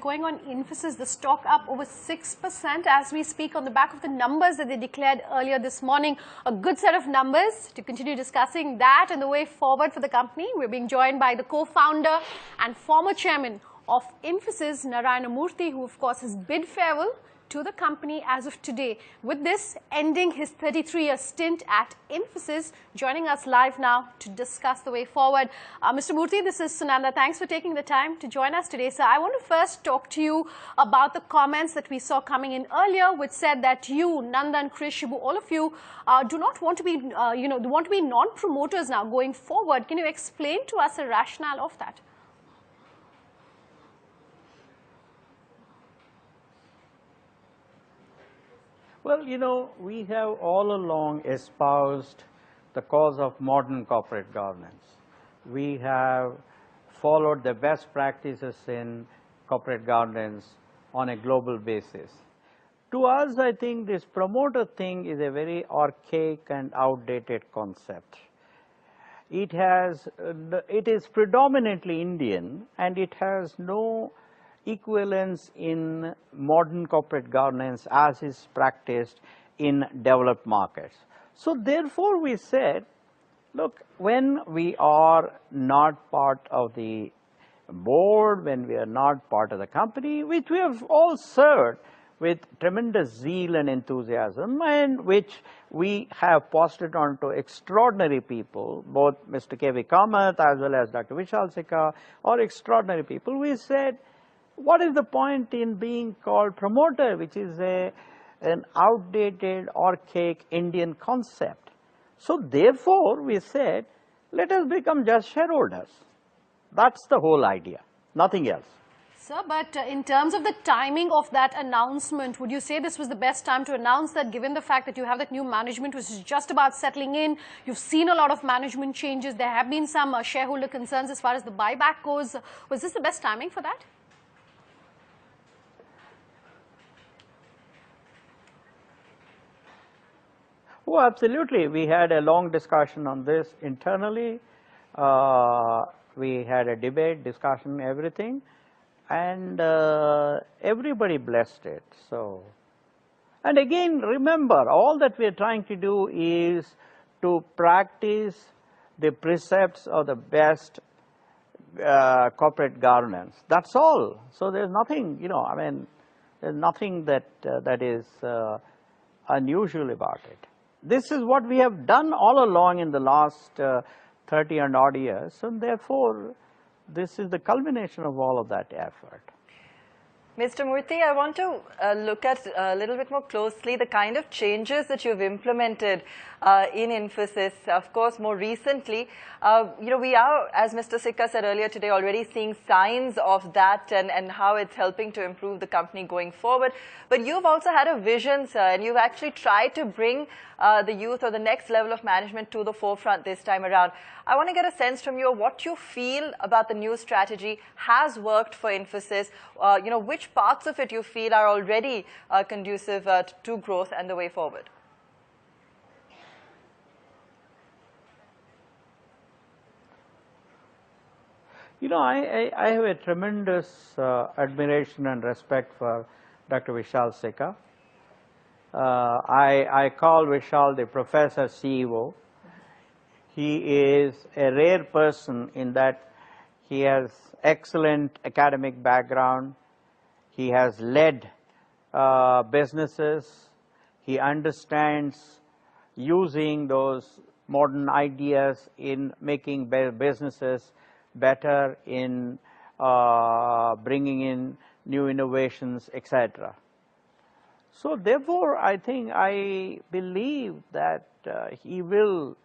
Going on Infosys, the stock up over 6% as we speak on the back of the numbers that they declared earlier this morning. A good set of numbers. To continue discussing that and the way forward for the company, we're being joined by the co-founder and former chairman of Infosys, Narayana Murthy, who of course has bid farewell to the company as of today. With this, ending his 33-year stint at Infosys, joining us live now to discuss the way forward. Mr. Murthy, this is Sunanda. Thanks for taking the time to join us today. So I want to first talk to you about the comments that we saw coming in earlier, which said that you, Nanda and Krish, Shibu, all of you do not want to be, want to be non-promoters now going forward. Can you explain to us the rationale of that? Well, we have all along espoused the cause of modern corporate governance. We have followed the best practices in corporate governance on a global basis. To us, I think this promoter thing is a very archaic and outdated concept. It is predominantly Indian, and it has no equivalence in modern corporate governance as is practiced in developed markets. So therefore we said, look, when we are not part of the board, when we are not part of the company, which we have all served with tremendous zeal and enthusiasm, and which we have posted on to extraordinary people, both Mr. K.V. Kamath as well as Dr. Vishal Sikka, are extraordinary people. We said, what is the point in being called promoter, which is an outdated, archaic Indian concept? So therefore, we said, let us become just shareholders. That's the whole idea, nothing else. Sir, but in terms of the timing of that announcement, would you say this was the best time to announce that, given the fact that you have that new management which is just about settling in? You've seen a lot of management changes. There have been some shareholder concerns as far as the buyback goes. Was this the best timing for that? Oh, absolutely. We had a long discussion on this internally. We had a debate, discussion, everything, and everybody blessed it. So, and again, remember, all that we are trying to do is to practice the precepts of the best corporate governance. That's all. So there's nothing, there's nothing that is unusual about it. This is what we have done all along in the last 30 and odd years, and therefore this is the culmination of all of that effort. Mr. Murthy, I want to look at a little bit more closely the kind of changes that you've implemented in Infosys. Of course, more recently, we are, as Mr. Sikka said earlier today, already seeing signs of that and how it's helping to improve the company going forward. But you've also had a vision, sir, and you've actually tried to bring the youth or the next level of management to the forefront this time around. I want to get a sense from you of what you feel about the new strategy has worked for Infosys. Which parts of it you feel are already conducive to growth and the way forward? I have a tremendous admiration and respect for Dr. Vishal Sikka. I call Vishal the Professor CEO. He is a rare person in that he has excellent academic background. He has led businesses. He understands using those modern ideas in making businesses better, in bringing in new innovations, etc. So therefore, I believe that he will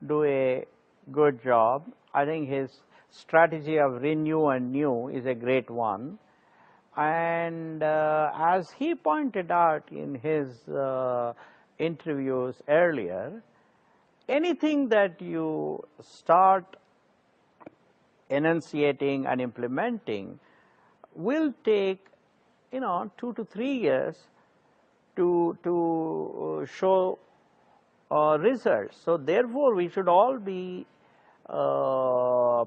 do a good job. I think his strategy of renew and new is a great one. And as he pointed out in his interviews earlier, anything that you start enunciating and implementing will take 2 to 3 years to show results. So therefore, we should all be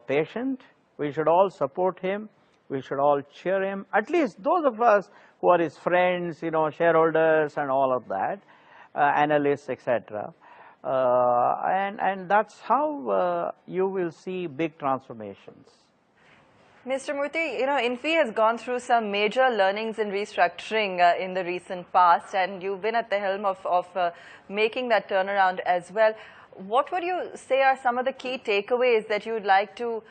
patient. We should all support him. We should all cheer him, at least those of us who are his friends, you know, shareholders and all of that, analysts, etc. And that's how you will see big transformations. Mr. Murthy, you know, Infy has gone through some major learnings and restructuring in the recent past, and you've been at the helm of making that turnaround as well. What would you say are some of the key takeaways that you would like to,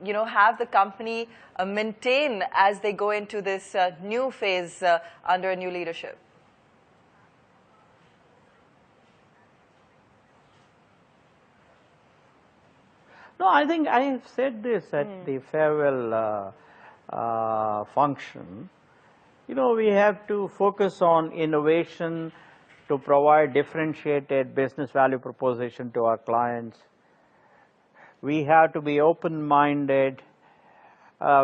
you know, have the company maintain as they go into this new phase under a new leadership? No, I think I have said this at the farewell function. You know, we have to focus on innovation to provide differentiated business value proposition to our clients. We have to be open-minded.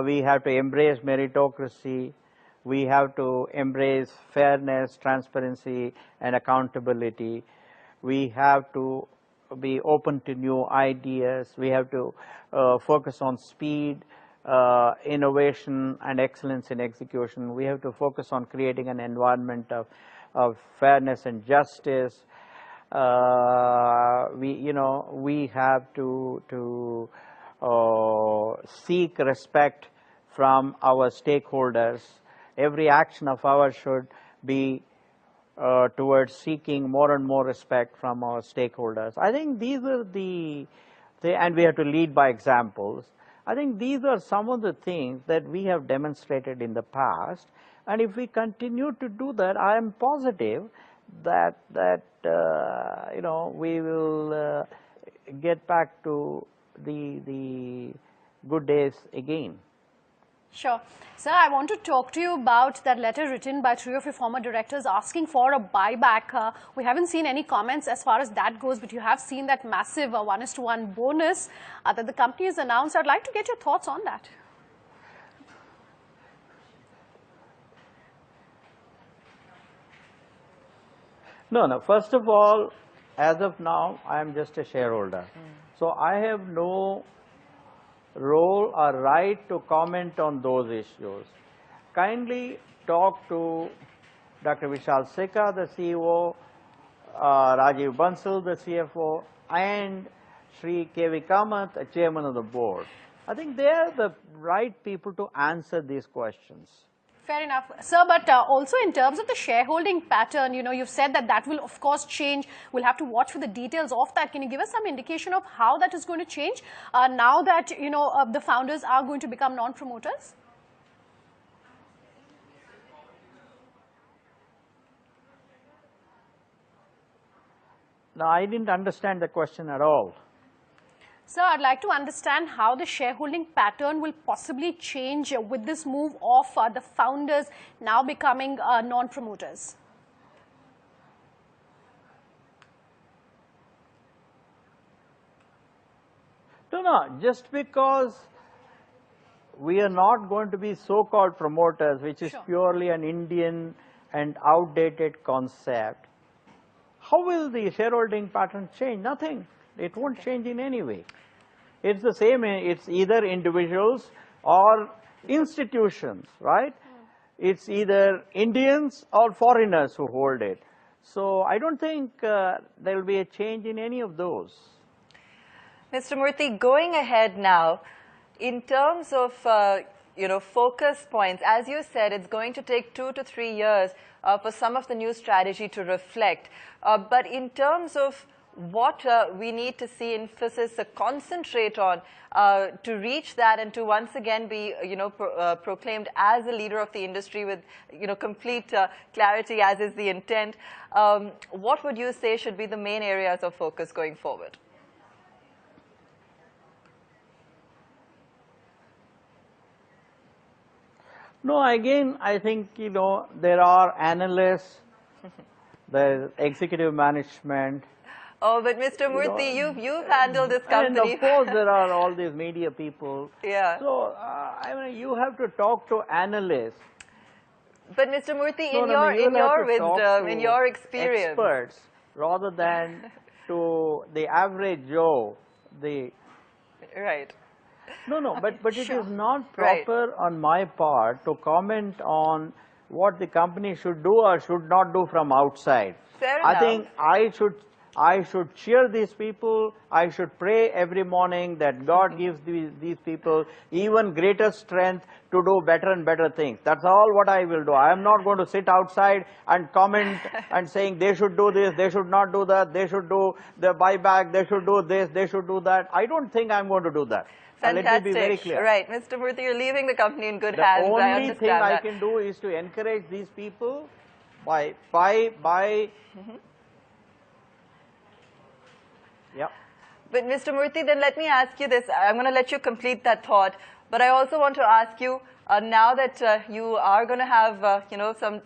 We have to embrace meritocracy. We have to embrace fairness, transparency, and accountability. We have to be open to new ideas. We have to focus on speed, innovation, and excellence in execution. We have to focus on creating an environment of fairness and justice. We have to seek respect from our stakeholders. Every action of ours should be towards seeking more and more respect from our stakeholders. I think these are and we have to lead by examples. I think these are some of the things that we have demonstrated in the past, and if we continue to do that, I am positive that you know, we will get back to the good days again. Sure. Sir, I want to talk to you about that letter written by 3 of your former directors asking for a buyback. We haven't seen any comments as far as that goes, but you have seen that massive 1:1 bonus that the company has announced. I'd like to get your thoughts on that. No. First of all, as of now, I am just a shareholder. So I have no role or right to comment on those issues. Kindly talk to Dr. Vishal Sikka, the CEO, Rajiv Bansal, the CFO, and Sri K.V. Kamath, the chairman of the board. I think they are the right people to answer these questions. Fair enough. Sir, but also in terms of the shareholding pattern, you know, you've said that that will of course change. We'll have to watch for the details of that. Can you give us some indication of how that is going to change now that, you know, the founders are going to become non-promoters? Now, I didn't understand the question at all. Sir, I'd like to understand how the shareholding pattern will possibly change with this move of the founders now becoming non-promoters. No, just because we are not going to be so-called promoters, which is purely an Indian and outdated concept, how will the shareholding pattern change? Nothing. It won't change in any way. It's the same, it's either individuals or institutions, right? It's either Indians or foreigners who hold it. So I don't think there will be a change in any of those. Mr. Murthy, going ahead now, in terms of you know, focus points, as you said, it's going to take 2 to 3 years for some of the new strategy to reflect. But in terms of what we need to see Infosys concentrate on to reach that and to once again be, you know, proclaimed as a leader of the industry with, you know, complete clarity as is the intent, what would you say should be the main areas of focus going forward? No, again, I think, you know, there are analysts, there's executive management. Oh, but Mr. Murthy, you've handled this company. And of course, there are all these media people. Yeah. So, I mean, you have to talk to analysts. But Mr. Murthy, in your wisdom, in your experience, experts, rather than to the average Joe, right. No, but it sure. is not Right. proper on my part to comment on what the company should do or should not do from outside. Fair I enough. think I should cheer these people. I should pray every morning that God gives these people even greater strength to do better and better things. That's all what I will do. I am not going to sit outside and comment and saying they should do this, they should not do that, they should do the buyback, they should do this, they should do that. I don't think I'm going to do that. Fantastic. Let me be very clear. Right. Mr. Murthy, you're leaving the company in good The hands. I only understand thing that. I can do is to encourage these people by yeah. But Mr. Murthy, then let me ask you this. I'm going to let you complete that thought. But I also want to ask you, now that you are going to have,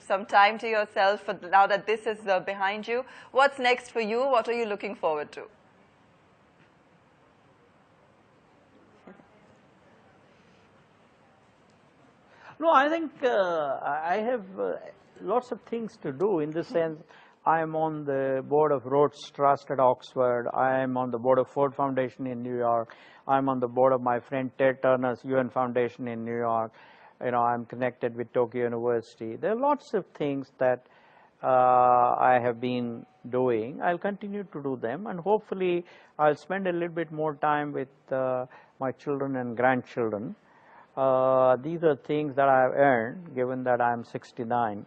some time to yourself, now that this is behind you, what's next for you? What are you looking forward to? No, I think I have lots of things to do in the sense I am on the board of Rhodes Trust at Oxford. I am on the board of Ford Foundation in New York. I'm on the board of my friend Ted Turner's UN Foundation in New York. You know, I'm connected with Tokyo University. There are lots of things that I have been doing. I'll continue to do them, and hopefully I'll spend a little bit more time with my children and grandchildren. These are things that I have earned, given that I am 69.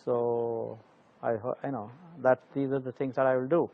So I know that these are the things that I will do.